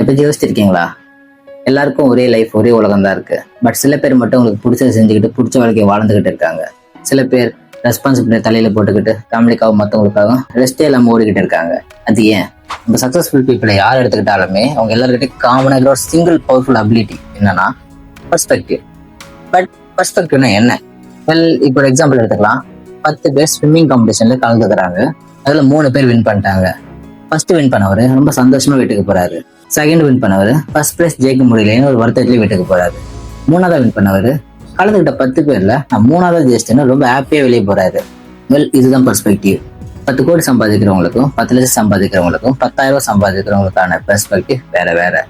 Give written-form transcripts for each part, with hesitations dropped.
பற்றி யோசிச்சிருக்கீங்களா? எல்லாருக்கும் ஒரே லைஃப், ஒரே உலகம் தான் இருக்கு. பட் சில பேர் மட்டும் உங்களுக்கு பிடிச்சதை செஞ்சுக்கிட்டு பிடிச்ச வாழ்க்கையை வாழ்ந்துகிட்டு இருக்காங்க. சில பேர் ரெஸ்பான்சிபிலிட்டி தலையில போட்டுக்கிட்டு ஃபேமிலிக்காகவும் மற்றவங்களுக்காகவும் ரெஸ்டே இல்லாமல் ஓடிக்கிட்டு இருக்காங்க. அது ஏன்? நம்ம சக்சஸ்ஃபுல் பீப்புளை யார் எடுத்துக்கிட்டாலுமே அவங்க எல்லாருக்கிட்டே காமனாக இருக்கிற ஒரு சிங்கிள் பவர்ஃபுல் அபிலிட்டி என்னன்னா பர்ஸ்பெக்டிவ். பட் பர்ஸ்பெக்டிவ்னா என்ன? இப்போ எக்ஸாம்பிள் எடுத்துக்கலாம். 10 பேர் ஸ்விம்மிங் காம்படிஷன்ல கலந்துக்கிறாங்க. அதுல 3 பேர் வின் பண்ணிட்டாங்க. ஃபர்ஸ்ட் வின் பண்ணவர் ரொம்ப சந்தோஷமா வீட்டுக்கு போறாரு. செகண்ட் வின் பண்ணவர் ஃபர்ஸ்ட் பிரைஸ் ஜெயிக்க முடியலன்னு ஒரு வருத்தத்திலேயே வீட்டுக்கு போறாரு. 3ஆவது வின் பண்ணவர் கலந்துக்கிட்ட 10 பேர்ல நான் 3ஆவது ஜெயிச்சிட்டேன்னு ரொம்ப ஹாப்பியா வெளியே போறாரு. இதுதான் பெர்ஸ்பெக்டிவ். 10 கோடி சம்பாதிக்கிறவங்களுக்கும் 10 லட்சம் சம்பாதிக்கிறவங்களுக்கும் 10,000 சம்பாதிக்கிறவங்களுக்கான பெர்ஸ்பெக்டிவ் வேற வேற.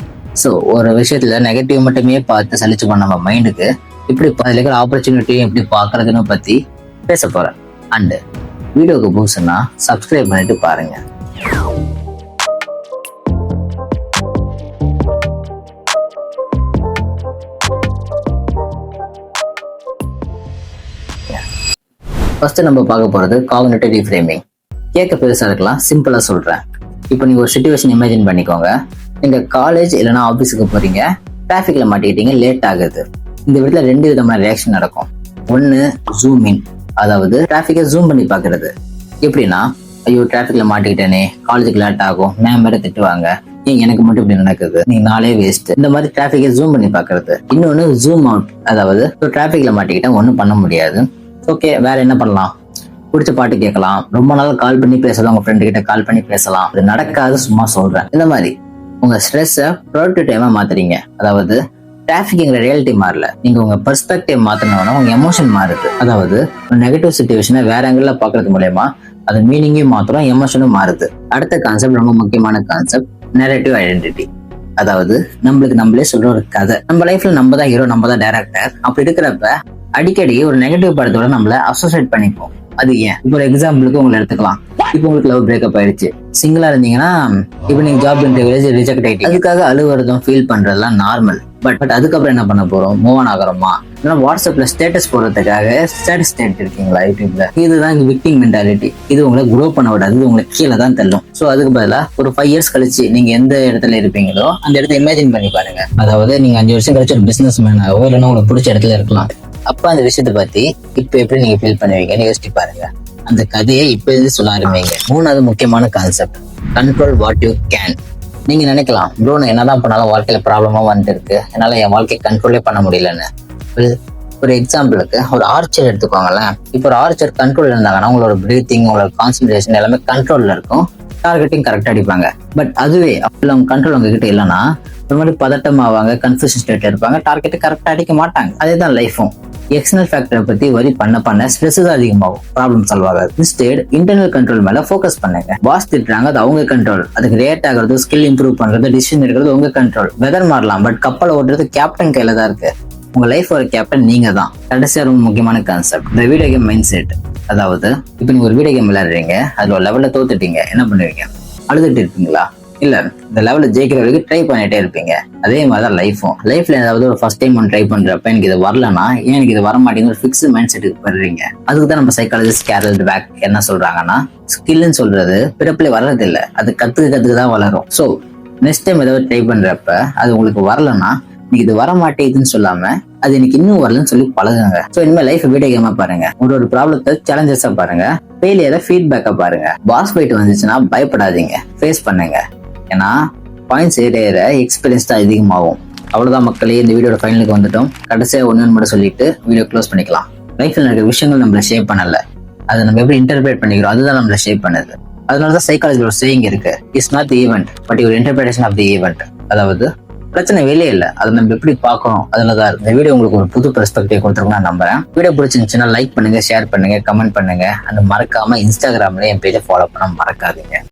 ஸோ ஒரு விஷயத்துல நெகட்டிவ் மட்டுமே பார்த்து சலிச்சு பண்ண நம்ம மைண்டுக்கு இப்படி அதில் இருக்கிற ஆப்பர்ச்சுனிட்டியும் எப்படி பார்க்கறதுன்னு பத்தி பேச போறேன். அண்ட் வீடியோக்கு புதுசுன்னா சப்ஸ்கிரைப் பண்ணிட்டு பாருங்க. ஃபர்ஸ்ட் நம்ம பார்க்க போறது காக்னிட்டிவ் ரீஃப்ரேமிங். கேட்க பெருசா இருக்கலாம், சிம்பிளா சொல்றேன். இப்போ நீங்க ஒரு சிச்சுவேஷன் இமேஜின் பண்ணிக்கோங்க. நீங்க காலேஜ் இல்லைன்னா ஆஃபீஸுக்கு போறீங்க, டிராஃபிக்ல மாட்டிக்கிட்டீங்க, லேட் ஆகுது. இந்த விதத்துல 2 விதமான ரியாக்ஷன் நடக்கும். ஒன்னு ஜூம் இன், அதாவது டிராஃபிக்கை ஜூம் பண்ணி பாக்குறது. எப்படின்னா, ஐயோ டிராஃபிக்ல மாட்டிக்கிட்டேனே, காலேஜுக்கு லேட் ஆகும், மேம் வேற திட்டுவாங்க, ஏன் எனக்கு மட்டும் இப்படி நடக்குது, நீ நாளே வேஸ்ட். இந்த மாதிரி டிராஃபிக்கை ஜூம் பண்ணி பாக்குறது. இன்னொன்னு ஜூம் அவுட், அதாவது டிராஃபிக்ல மாட்டிக்கிட்டா ஒன்றும் பண்ண முடியாது, ஓகே வேற என்ன பண்ணலாம், பிடிச்ச பாட்டு கேட்கலாம், ரொம்ப நாள் கால் பண்ணி பேசலாம், உங்க ஃப்ரெண்டு கிட்ட கால் பண்ணி பேசலாம். அது நடக்காது, சும்மா சொல்றேன். இந்த மாதிரி உங்க ஸ்ட்ரெஸ்ஸை ப்ரொடக்டிவ் டைமா மாத்துறீங்க. அதாவது டிராஃபிக்ங்கிற ரியாலிட்டி மாறல, நீங்க உங்க பெர்ஸ்பெக்டிவ் மாத்தினோம்னா உங்க எமோஷன் மாறுது. அதாவது ஒரு நெகட்டிவ் சிச்சுவேஷனை வேற ஆங்கிள் பாக்குறது மூலயமா அது மீனிங்கையும் மாத்திரம், எமோஷனும் மாறுது. அடுத்த கான்செப்ட் ரொம்ப முக்கியமான கான்செப்ட், நரேட்டிவ் ஐடென்டிட்டி. அதாவது நம்மளுக்கு நம்மளே சொல்ற ஒரு கதை. நம்ம லைஃப்ல நம்ம தான் ஹீரோ, நம்ம தான் டைரக்டர். அப்படி இருக்கிறப்ப அடிக்கடி ஒரு நெகட்டிவ் படத்தோட நம்மள அசோசியேட் பண்ணிப்போம். அது ஏன்? இப்போ ஒரு எக்ஸாம்பிளுக்கு உங்களை எடுத்துக்கலாம். இப்போ உங்களுக்கு லவ் பிரேக்கப் ஆயிடுச்சு, சிங்கிளா இருந்தீங்கன்னா இப்போ நீங்க ஜாப் இன்டர்வியூல ரிஜெக்ட் ஆயிட்டீங்க. அதுக்காக அழுவுறதும் ஃபீல் பண்றதுலாம் நார்மல். பட் அதுக்கப்புறம் என்ன பண்ண போறோம்? மூவ் ஆன் ஆகிறோமா? வாட்ஸ்அப்ல ஸ்டேட்டஸ் போடுறதுக்காக ஸ்டேட்டஸ் தேடிட்டு இருக்கீங்களா யூடியூப்ல? இதுதான் விக்டிம் மென்டாலிட்டி. இது உங்களை குரோ பண்ண விடாது, இது உங்களுக்கு கீழே தான் தள்ளும். ஸோ அதுக்கு பதிலாக ஒரு 5 இயர்ஸ் கழிச்சு நீங்க எந்த இடத்துல இருப்பீங்களோ அந்த இடத்த இமேஜின் பண்ணி பாருங்க. அதாவது நீங்க 5 வருஷம் கழிச்சு ஒரு பிசினஸ் மேனாவோ இல்லைன்னா உங்களுக்கு பிடிச்ச இடத்துல இருக்கலாம். அப்ப அந்த விஷயத்தை பத்தி இப்ப எப்படி நீங்க ஃபீல் பண்ணுவீங்கன்னு யோசிச்சு பாருங்க. அந்த கதையை இப்ப இருந்து சொல்ல ஆரம்பிங்க. 3வது முக்கியமான concept, control what you can. நீங்க நினைக்கலாம், ப்ரோ நான் என்னதான் பண்ணாலும் வாழ்க்கையில ப்ராப்ளமா வந்துட்டு இருக்கு, என்னால என் வாழ்க்கையை கண்ட்ரோலே பண்ண முடியலன்னு. ஒரு எக்ஸாம்பிளுக்கு ஒரு ஆர்ச்சர் எடுத்துக்கோங்களேன். இப்போ ஒரு ஆர்ச்சர் கண்ட்ரோல் இருந்தாங்கன்னா உங்களோட பிரீத்திங், உங்களோட கான்சன்ட்ரேஷன் எல்லாமே கண்ட்ரோல்ல இருக்கும், டார்கெட்டிங் கரெக்டா அடிப்பாங்க. பட் அதுவே அப்படி அவங்க கண்ட்ரோல் உங்ககிட்ட இல்லைன்னா ஒரு மாதிரி பதட்டம் ஆவாங்க, கன்ஃபியூஷன் ஸ்டேட்ல இருப்பாங்க, டார்கெட்டை கரெக்டா அடிக்க மாட்டாங்க. அதேதான் லைஃபும். எக்ஸ்டர்னல் ஃபேக்டரை பத்தி வரி பண்ண ஸ்ட்ரெஸ் தான் அதிகமாகும், ப்ராப்ளம் சால்வ் ஆகாது. இன்ஸ்டெட் இன்டர்னல் கண்ட்ரோல் மேல ஃபோக்கஸ் பண்ணுங்க. பாஸ் திட்டுறாங்க, அது அவங்க கண்ட்ரோல். அதுக்கு ரியாக்ட் ஆகிறது, ஸ்கில் இம்ப்ரூவ் பண்றது, டிசிஷன் எடுக்கிறது உங்க கண்ட்ரோல். வெதர் மாறலாம், பட் கப்பலை ஓட்டுறது கேப்டன் கையில தான் இருக்கு. உங்க லைஃப் ஒரு கேப்டன் நீங்க தான். கடைசியா ரொம்ப முக்கியமான கான்செப்ட், இந்த வீடியோ கேம் மைண்ட் செட். அதாவது இப்போ நீங்க ஒரு வீடியோ கேம் விளையாடுறீங்க, அதுல ஒரு லெவல்ல தோத்துட்டீங்க, என்ன பண்ணுவீங்க? அழுதுட்டு இருப்பீங்களா? இல்ல, இந்த லெவல்ல ஜெயிக்கிற வரைக்கும் ட்ரை பண்ணிட்டே இருப்பீங்க. அதே மாதிரிதான் லைஃபும். லைஃப்ல ஏதாவது ஒரு ஃபர்ஸ்ட் டைம் ஒன்று ட்ரை பண்றப்ப எனக்கு இது வரலன்னா, ஏன் எனக்கு இது வர மாட்டேங்குது ஒரு ஃபிக்ஸ்டு மைண்ட் செட்டுக்கு போடுறீங்க. அதுக்கு தான் நம்ம சைக்காலஜிஸ்ட் கேரல் பேக் என்ன சொல்றாங்கன்னா, ஸ்கில்னு சொல்றது பிறப்பிலே வர்றது இல்லை, அது கத்துக்க தான் வளரும். ஸோ நெக்ஸ்ட் டைம் ஏதாவது ட்ரை பண்றப்ப அது உங்களுக்கு வரலன்னா, நீங்க இது வர மாட்டேங்குதுன்னு சொல்லாம அது எனக்கு இன்னும் வரலன்னு சொல்லி பழகுங்க. ஸோ இனிமேல் லைஃப் வீடியோ கேமா பாருங்க. ஒரு ப்ராப்ளத்தை சேலஞ்சஸா பாருங்க, ஃபெயிலியரை ஃபீட்பேக்கா பாருங்க. பாஸ் ஃபைட் வந்துச்சுன்னா பயப்படாதீங்க, ஃபேஸ் பண்ணுங்க. ஏன்னா பாயிண்ட்ஸ் ஏற எக்ஸ்பீரியன்ஸ் தான் அதிகமாகும். அவ்வளவுதான் மக்களே, இந்த வீடியோட ஃபைனலுக்கு வந்துட்டோம். கடைசியா ஒன்னு மட்டும் சொல்லிட்டு வீடியோ க்ளோஸ் பண்ணிக்கலாம். லைஃப்ல நடக்கிற விஷயங்கள் நம்மள ஷேப் பண்ணல, அதை நம்ம எப்படி இன்டர்பிரேட் பண்ணிக்கிறோம் அதுதான் நம்மள ஷேப் பண்ணுது. அதனாலதான் சைக்காலஜில ஒரு சேயிங் இருக்கு, it's not the event but your interpretation of the event. அதாவது பிரச்சனை வெளியே இல்லை, அதை நம்ம எப்படி பார்க்கணும் அதுலதான். இந்த வீடியோ உங்களுக்கு ஒரு புது பெர்ஸ்பெக்டிவ் கொடுத்துருக்கும் நான் நம்புறேன். வீடியோ பிடிச்சிருந்துச்சுன்னா லைக் பண்ணுங்க, ஷேர் பண்ணுங்க, கமெண்ட் பண்ணுங்க. அந்த மறக்காம இன்ஸ்டாகிராம்ல என் பேஜை ஃபாலோ பண்ண மறக்காதீங்க.